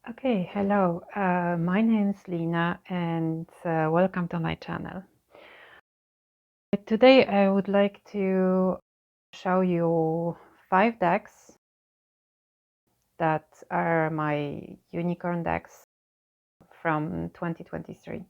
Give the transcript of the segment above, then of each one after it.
Okay, hello. My name is Lina and welcome to my channel. Today I would like to show you 5 decks that are my unicorn decks from 2023.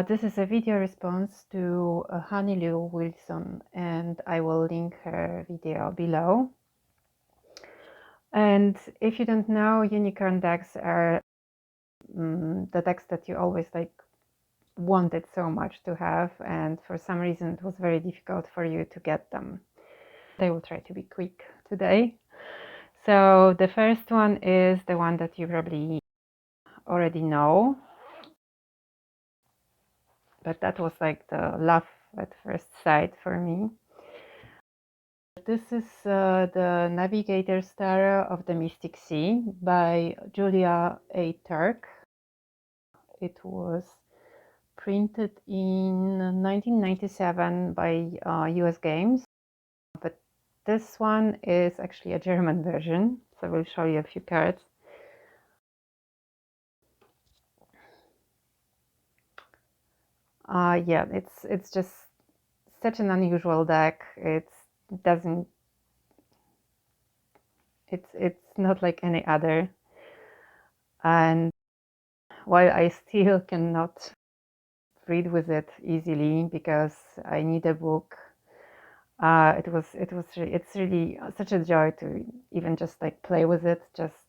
This is a video response to Honey Lou Wilson, and I will link her video below. And if you don't know, unicorn decks are the decks that you always wanted so much to have, and for some reason it was very difficult for you to get them. I will try to be quick today. So the first one is the one that you probably already know, but that was like the love at first sight for me. This is the Navigators Tarot of the Mystic Sea by Julia A. Turk. It was printed in 1997 by US Games, but this one is actually a German version, so I will show you a few cards. Yeah, it's just such an unusual deck. It's not like any other, and while I still cannot read with it easily because I need a book, it's really such a joy to even just like play with it, just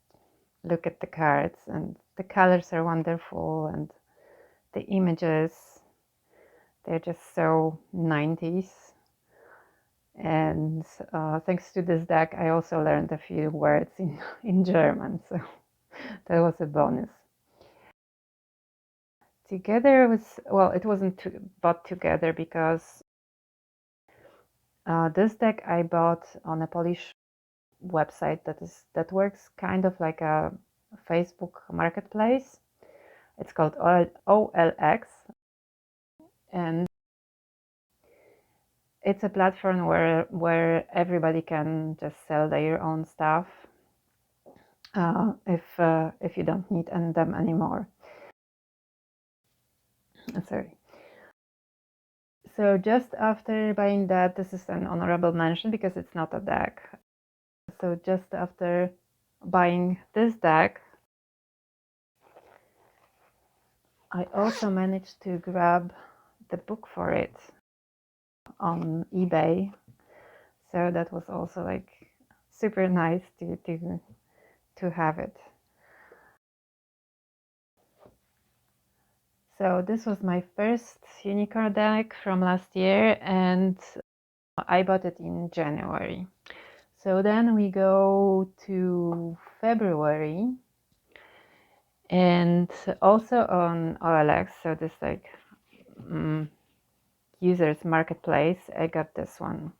look at the cards, and the colors are wonderful, and the images, they're just so 90s. And thanks to this deck, I also learned a few words in German, so that was a bonus. Together was, well, it wasn't bought together because this deck I bought on a Polish website that works kind of like a Facebook marketplace. It's called OLX, and it's a platform where everybody can just sell their own stuff if you don't need them anymore. Sorry. So just after buying that, this is an honorable mention because it's not a deck. So just after buying this deck, I also managed to grab the book for it on eBay. So that was also like super nice to have it. So this was my first unicorn deck from last year, and I bought it in January. So then we go to February, and also on OLX, so this like users marketplace, I got this one.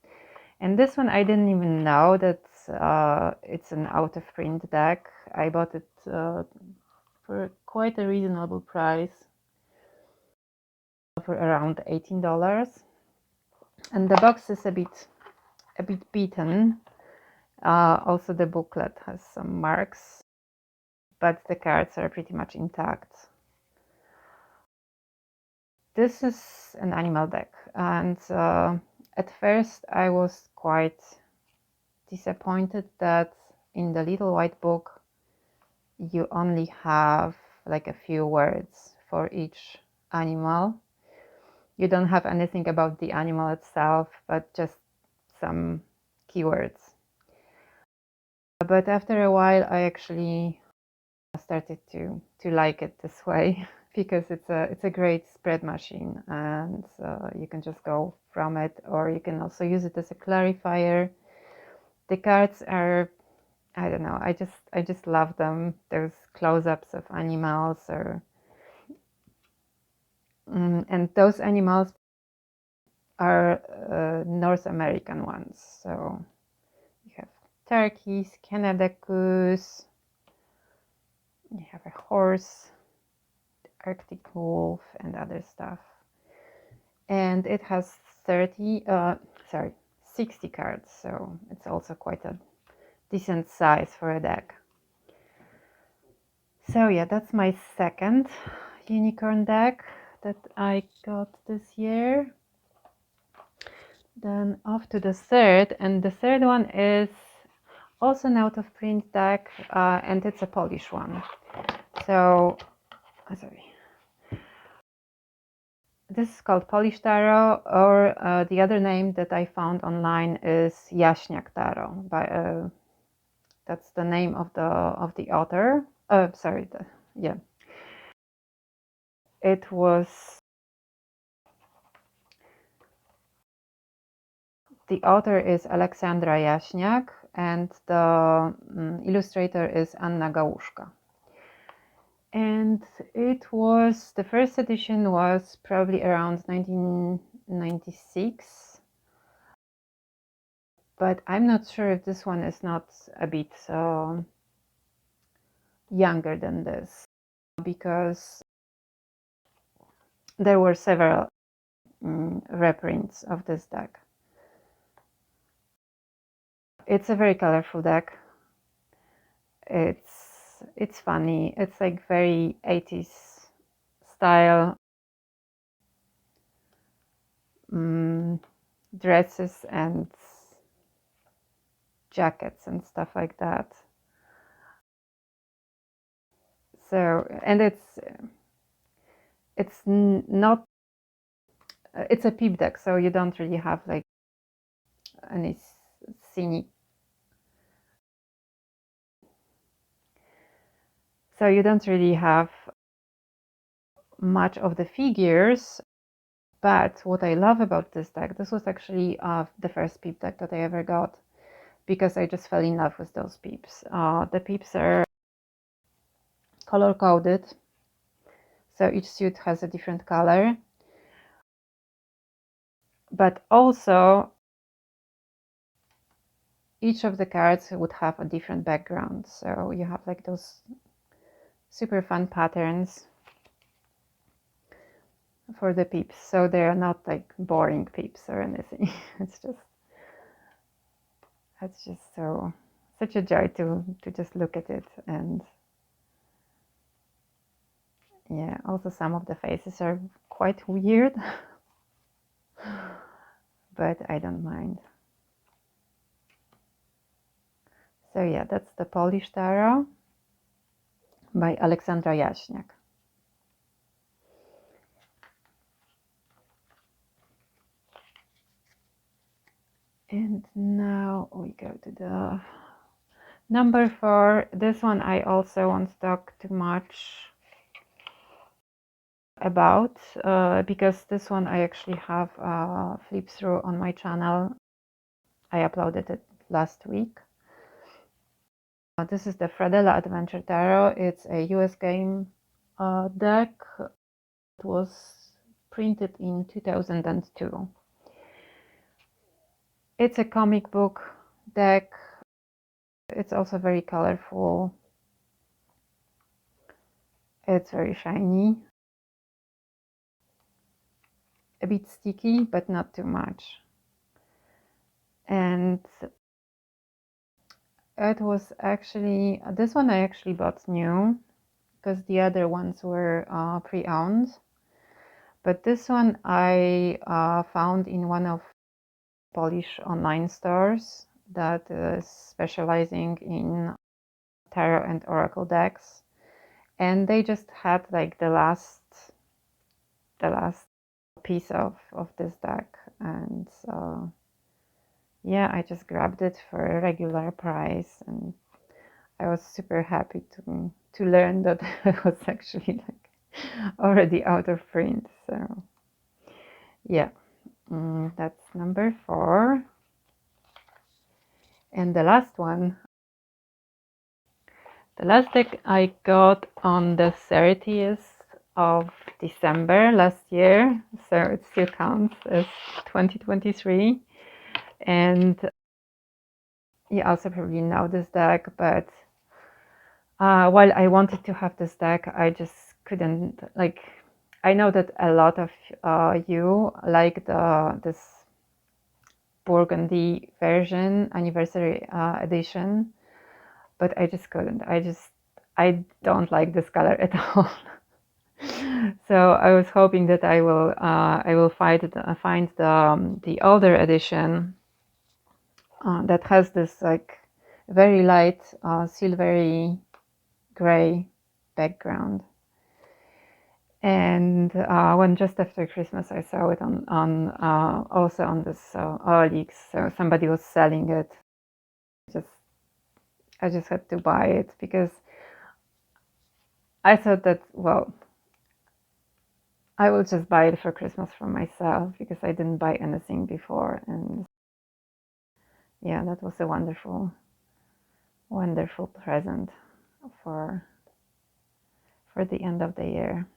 And this one I didn't even know that it's an out of print deck. I bought it for quite a reasonable price, for around $18. And the box is a bit beaten. Also the booklet has some marks, but the cards are pretty much intact. This is an animal deck, and at first I was quite disappointed that in the little white book you only have like a few words for each animal. You don't have anything about the animal itself, but just some keywords. But after a while I actually started to like it this way because it's a great spread machine, and you can just go from it, or you can also use it as a clarifier. The cards are, I don't know, I just love them. There's close-ups of animals, or and those animals are North American ones. So you have turkeys, Canada goose, you have a horse, Arctic wolf, and other stuff. And it has 60 cards, so it's also quite a decent size for a deck. So yeah, that's my second unicorn deck that I got this year. Then off to the third, and the third one is also an out of print deck, and it's a Polish one. So, sorry. This is called Polish Tarot, or the other name that I found online is Jaśniak Tarot. That's the name of the author. Sorry, yeah. It was, the author is Aleksandra Jaśniak, and the illustrator is Anna Gałuszka. And it was, the first edition was probably around 1996, but I'm not sure if this one is not a bit younger than this, because there were several reprints of this deck. It's a very colorful deck. It's funny. It's like very 80s style dresses and jackets and stuff like that. So, and it's not, it's a peep deck, so you don't really have like any scenic, so you don't really have much of the figures. But what I love about this deck, this was actually the first peep deck that I ever got, because I just fell in love with those peeps. The peeps are color coded, so each suit has a different color, but also each of the cards would have a different background. So you have like those super fun patterns for the peeps, so they are not like boring peeps or anything. it's just so such a joy to just look at it. And yeah, also some of the faces are quite weird, but I don't mind. So yeah, that's the Polish Tarot by Aleksandra Jaśniak. And now we go to the number 4. This one I also won't talk too much about, because this one I actually have flip through on my channel. I uploaded it last week. This is the Fradella Adventure Tarot. It's a US game deck. It was printed in 2002. It's a comic book deck. It's also very colorful. It's very shiny. A bit sticky, but not too much. And it was actually, this one I actually bought new, because the other ones were pre-owned. But this one I found in one of Polish online stores that is specializing in tarot and oracle decks. And they just had like the last piece of this deck. And yeah, I just grabbed it for a regular price, and I was super happy to learn that it was actually like already out of print. So yeah, that's number 4. And the last one, the last deck I got on the 30th of December last year, so it still counts as 2023. And you also probably know this deck, but while I wanted to have this deck, I just couldn't, like, I know that a lot of you like this Burgundy version, anniversary edition, but I just couldn't. I don't like this color at all. So I was hoping that I will find the older edition that has this like very light silvery gray background. And when just after Christmas I saw it on also on this OLX, so somebody was selling it. I just had to buy it because I thought that, well, I will just buy it for Christmas for myself because I didn't buy anything before. And yeah, that was a wonderful, wonderful present for the end of the year.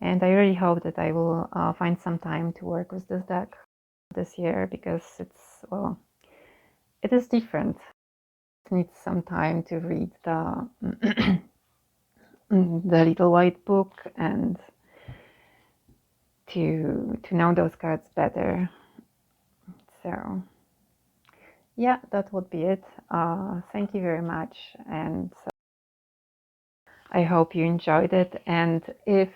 And I really hope that I will find some time to work with this deck this year because it's, well, it is different. It needs some time to read the the little white book and to know those cards better. So yeah, that would be it. Thank you very much, and I hope you enjoyed it. And if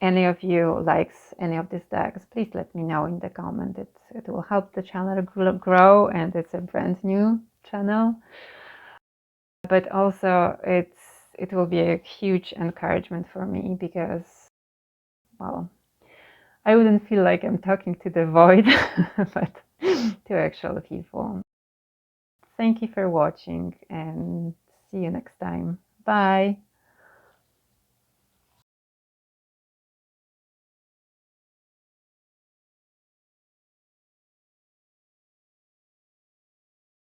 any of you likes any of these decks, please let me know in the comment. It will help the channel grow, and it's a brand new channel. But also it will be a huge encouragement for me because, well, I wouldn't feel like I'm talking to the void, but to actual people. Thank you for watching and see you next time. Bye.